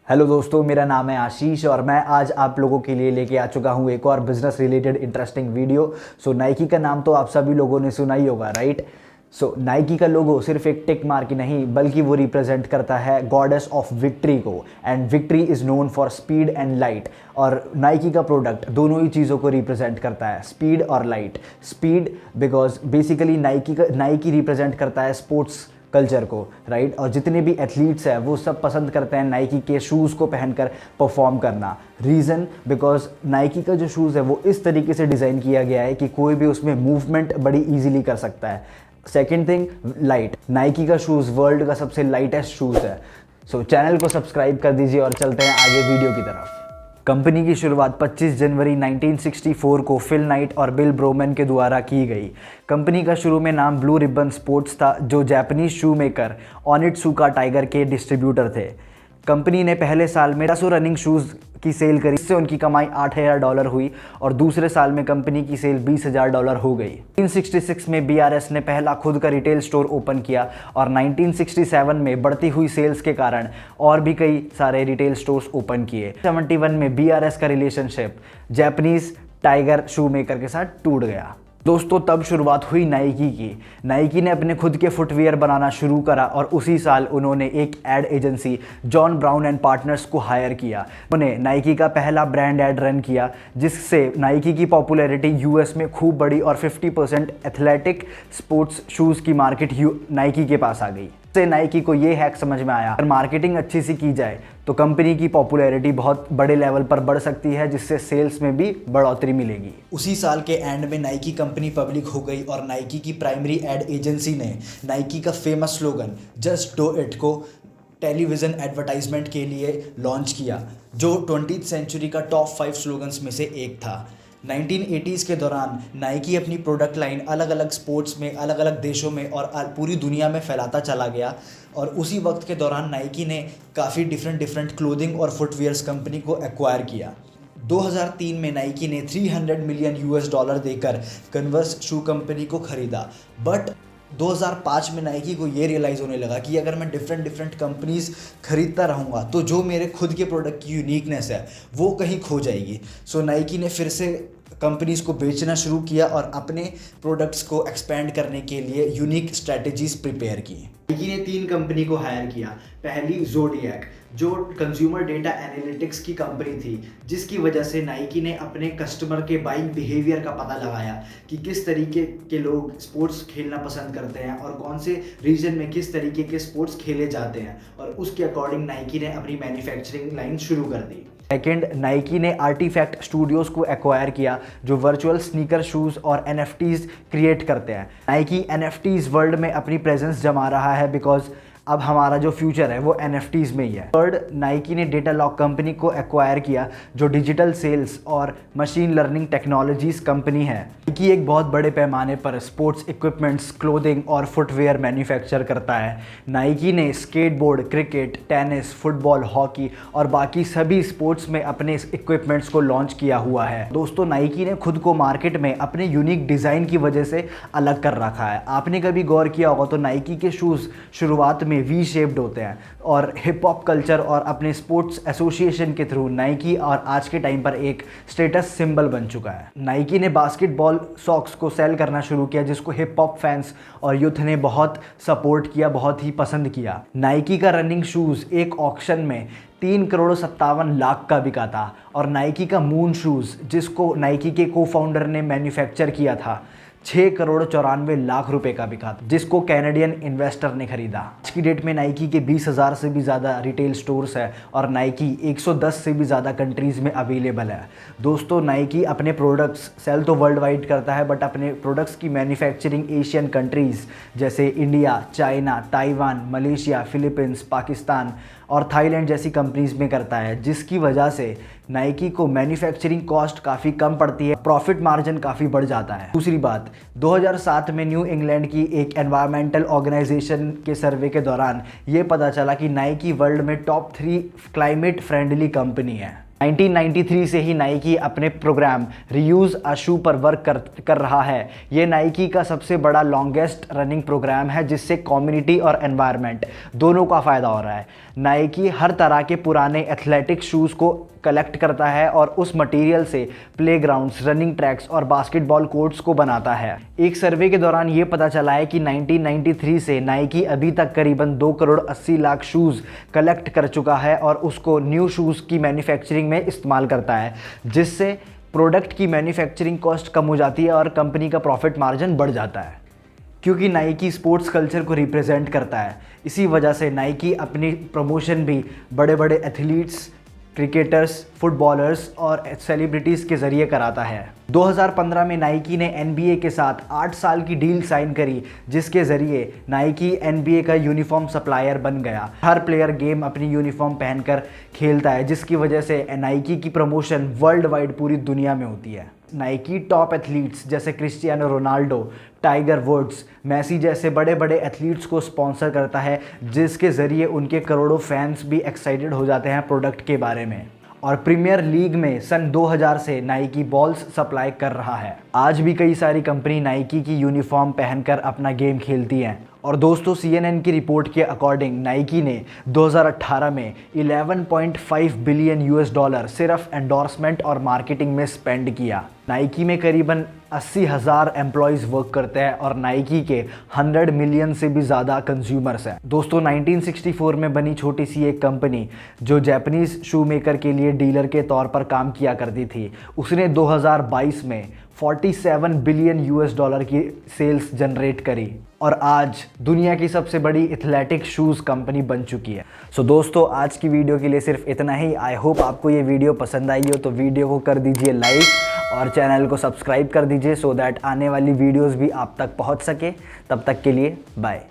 Hello दोस्तों, मेरा नाम है आशीष और मैं आज आप लोगों के लिए लेके आ चुका हूँ एक और business related interesting video. Nike का नाम तो आप सभी लोगों ने सुना ही होगा, राइट। नाइकी का लोगो सिर्फ एक टिक मार्क ही नहीं बल्कि वो रिप्रेजेंट करता है गॉडेस ऑफ विक्ट्री को, and victory is known for speed and light. और नाइकी का प्रोडक्ट दोनों ही चीज़ों को रिप्रेजेंट करता है, स्पीड और light. Speed because basically Nike represent करता है स्पोर्ट्स कल्चर को, राइट। और जितने भी एथलीट्स हैं वो सब पसंद करते हैं नाइकी के शूज़ को पहनकर परफॉर्म करना। रीज़न बिकॉज नाइकी का जो शूज़ है वो इस तरीके से डिज़ाइन किया गया है कि कोई भी उसमें मूवमेंट बड़ी ईजिली कर सकता है। Second thing, light. नाइकी का शूज़ वर्ल्ड का सबसे लाइटेस्ट शूज़ है। चैनल को सब्सक्राइब कर दीजिए और चलते हैं आगे वीडियो की तरफ। कंपनी की शुरुआत 25 जनवरी 1964 को फिल नाइट और बिल ब्रोमैन के द्वारा की गई। कंपनी का शुरू में नाम ब्लू रिबन स्पोर्ट्स था, जो जापानीज शू मेकर ओनित्सुका टाइगर के डिस्ट्रीब्यूटर थे। कंपनी ने पहले साल में 100 रनिंग शूज़ की सेल करी, इससे उनकी कमाई $8,000 हुई और दूसरे साल में कंपनी की सेल $20,000 हो गई। 1966 में BRS ने पहला खुद का रिटेल स्टोर ओपन किया और 1967 में बढ़ती हुई सेल्स के कारण और भी कई सारे रिटेल स्टोर्स ओपन किए। 71 में BRS का रिलेशनशिप जापानीज टाइगर शू मेकर के साथ टूट गया। दोस्तों, तब शुरुआत हुई नाइकी की। नाइकी ने अपने खुद के फुटवियर बनाना शुरू करा और उसी साल उन्होंने एक ad agency John brown and partners को हायर किया। उन्होंने नाइकी का पहला ब्रांड एड रन किया, जिससे नाइकी की पॉपुलैरिटी यूएस में खूब बढ़ी और 50% एथलेटिक स्पोर्ट्स शूज़ की मार्केट नाइकी के पास आ गई। से नाइकी को ये हैक समझ में आया, अगर मार्केटिंग अच्छी सी की जाए तो कंपनी की पॉपुलैरिटी बहुत बड़े लेवल पर बढ़ सकती है, जिससे सेल्स में भी बढ़ोतरी मिलेगी। उसी साल के एंड में नाइकी कंपनी पब्लिक हो गई और नाइकी की प्राइमरी एड एजेंसी ने नाइकी का famous slogan just do it को टेलीविज़न एडवर्टाइजमेंट के लिए लॉन्च किया, जो 20th सेंचुरी का टॉप 5 स्लोगन्स में से एक था। 1980s के दौरान नाइकी अपनी प्रोडक्ट लाइन अलग अलग स्पोर्ट्स में, अलग अलग देशों में और पूरी दुनिया में फैलाता चला गया। और उसी वक्त के दौरान नाइकी ने काफ़ी डिफरेंट क्लोथिंग और फुटवियर्स कंपनी को एक्वायर किया। 2003 में नाइकी ने $300 मिलियन देकर कन्वर्स शू कंपनी को खरीदा। बट 2005 में नाइकी को ये रियलाइज़ होने लगा कि अगर मैं डिफरेंट कंपनीज़ खरीदता रहूँगा तो जो मेरे खुद के प्रोडक्ट की यूनिकनेस है वो कहीं खो जाएगी। नाइकी ने फिर से कंपनीज़ को बेचना शुरू किया और अपने प्रोडक्ट्स को एक्सपेंड करने के लिए यूनिक स्ट्रैटेजीज प्रिपेयर की। नाइकी ने 3 कंपनी को हायर किया। पहली ज़ोडिएक, जो कंज्यूमर डेटा एनालिटिक्स की कंपनी थी, जिसकी वजह से नाइकी ने अपने कस्टमर के बाइंग बिहेवियर का पता लगाया कि किस तरीके के लोग स्पोर्ट्स खेलना पसंद करते हैं और कौन से रीजन में किस तरीके के स्पोर्ट्स खेले जाते हैं, और उसके अकॉर्डिंग नाइकी ने अपनी मैन्युफैक्चरिंग लाइन शुरू कर दी। सेकेंड, नाइकी ने आर्टिफैक्ट स्टूडियोज़ को एक्वायर किया, जो वर्चुअल स्नीकर शूज़ और NFTs क्रिएट करते हैं। नाइकी NFTs वर्ल्ड में अपनी प्रेजेंस जमा रहा है बिकॉज अब हमारा जो फ्यूचर है वो NFTs में ही है। थर्ड, नाइकी ने डेटालॉग कंपनी को एक्वायर किया, जो डिजिटल सेल्स और मशीन लर्निंग टेक्नोलॉजीज कंपनी है। नाइकी एक बहुत बड़े पैमाने पर स्पोर्ट्स इक्विपमेंट्स, क्लोथिंग और फुटवेयर मैन्युफैक्चर करता है। नाइकी ने skateboard, cricket, tennis, football, hockey और बाकी सभी स्पोर्ट्स में अपने इक्विपमेंट्स को लॉन्च किया हुआ है। दोस्तों, नाइकी ने खुद को मार्केट में अपने यूनिक डिज़ाइन की वजह से अलग कर रखा है। आपने कभी गौर किया होगा तो नाइकी के शूज़ शुरुआत में वी शेप्ड होते हैं, और हिप हॉप कल्चर और अपने स्पोर्ट्स एसोसिएशन के थ्रू नाइकी और आज के टाइम पर एक स्टेटस सिंबल बन चुका है। नाइकी ने बास्केटबॉल सॉक्स को सेल करना शुरू किया, जिसको हिप हॉप फैंस और यूथ ने बहुत सपोर्ट किया, बहुत ही पसंद किया। नाइकी का रनिंग शूज़ एक ऑक्शन में 3,57,00,000 का बिका था, और नाइकी का मून शूज़, जिसको नाइकी के को फाउंडर ने मैन्युफैक्चर किया था, 6,94,00,000 रुपए का बिका था, जिसको कैनेडियन इन्वेस्टर ने खरीदा। आज की डेट में नाइकी के 20,000 से भी ज़्यादा रिटेल स्टोर्स है और नाइकी 110 से भी ज़्यादा कंट्रीज़ में अवेलेबल है। दोस्तों, नाइकी अपने प्रोडक्ट्स सेल तो वर्ल्ड वाइड करता है, बट अपने प्रोडक्ट्स की मैन्युफैक्चरिंग एशियन कंट्रीज़ जैसे India, China, Taiwan, Malaysia, Philippines, Pakistan और थाईलैंड जैसी कंपनीज़ में करता है, जिसकी वजह से नाइकी को मैन्युफैक्चरिंग कॉस्ट काफ़ी कम पड़ती है, प्रॉफिट मार्जिन काफ़ी बढ़ जाता है। दूसरी बात, 2007 में न्यू इंग्लैंड की एक एनवायरमेंटल ऑर्गेनाइजेशन के सर्वे के दौरान ये पता चला कि नाइकी वर्ल्ड में टॉप 3 क्लाइमेट फ्रेंडली कंपनी है। 1993 से ही नाइकी अपने प्रोग्राम रीयूज अ शू पर वर्क कर रहा है। ये नाइकी का सबसे बड़ा लॉन्गेस्ट रनिंग प्रोग्राम है जिससे कम्युनिटी और एनवायरनमेंट दोनों का फ़ायदा हो रहा है। नाइकी हर तरह के पुराने एथलेटिक शूज़ को कलेक्ट करता है और उस मटेरियल से प्लेग्राउंड्स, रनिंग ट्रैक्स और बास्केटबॉल कोर्ट्स को बनाता है। एक सर्वे के दौरान ये पता चला है कि 1993 से नाइकी अभी तक करीबन 2 करोड़ 80 लाख शूज़ कलेक्ट कर चुका है और उसको न्यू शूज़ की मैन्युफैक्चरिंग में इस्तेमाल करता है, जिससे प्रोडक्ट की मैन्युफैक्चरिंग कॉस्ट कम हो जाती है और कंपनी का प्रॉफिट मार्जिन बढ़ जाता है। क्योंकि नाइकी स्पोर्ट्स कल्चर को रिप्रेजेंट करता है, इसी वजह से नाइकी अपनी प्रमोशन भी बड़े बड़े एथलीट्स, क्रिकेटर्स, फुटबॉलर्स और सेलिब्रिटीज़ के ज़रिए कराता है। 2015 में नाइकी ने NBA के साथ 8 साल की डील साइन करी, जिसके ज़रिए नाइकी NBA का यूनिफॉर्म सप्लायर बन गया। हर प्लेयर गेम अपनी यूनिफॉर्म पहनकर खेलता है, जिसकी वजह से नाइकी की प्रमोशन वर्ल्ड वाइड पूरी दुनिया में होती है। नाइकी टॉप एथलीट्स जैसे Cristiano Ronaldo, Tiger Woods, Messi जैसे बड़े बड़े एथलीट्स को स्पॉन्सर करता है, जिसके ज़रिए उनके करोड़ों फैंस भी एक्साइटेड हो जाते हैं प्रोडक्ट के बारे में। और प्रीमियर लीग में सन 2000 से नाइकी बॉल्स सप्लाई कर रहा है। आज भी कई सारी कंपनी नाइकी की यूनिफॉर्म पहनकर अपना गेम खेलती हैं। और दोस्तों, CNN की रिपोर्ट के अकॉर्डिंग नाइकी ने 2018 में 11.5 बिलियन US$ सिर्फ एंडोर्समेंट और मार्केटिंग में स्पेंड किया। नाइकी में करीबन 80,000 एम्प्लॉयज़ वर्क करते हैं और नाइकी के 100 मिलियन से भी ज़्यादा कंज्यूमर्स हैं। दोस्तों, 1964 में बनी छोटी सी एक कंपनी जो जापानीज़ शू मेकर के लिए डीलर के तौर पर काम किया करती थी, उसने 2022 में 47 बिलियन US$ की सेल्स जनरेट करी और आज दुनिया की सबसे बड़ी एथलेटिक शूज़ कंपनी बन चुकी है। सो दोस्तों, आज की वीडियो के लिए सिर्फ इतना ही। आई होप आपको ये वीडियो पसंद आई हो, तो वीडियो को कर दीजिए लाइक और चैनल को सब्सक्राइब कर दीजिए सो दैट आने वाली वीडियोस भी आप तक पहुंच सके। तब तक के लिए बाय।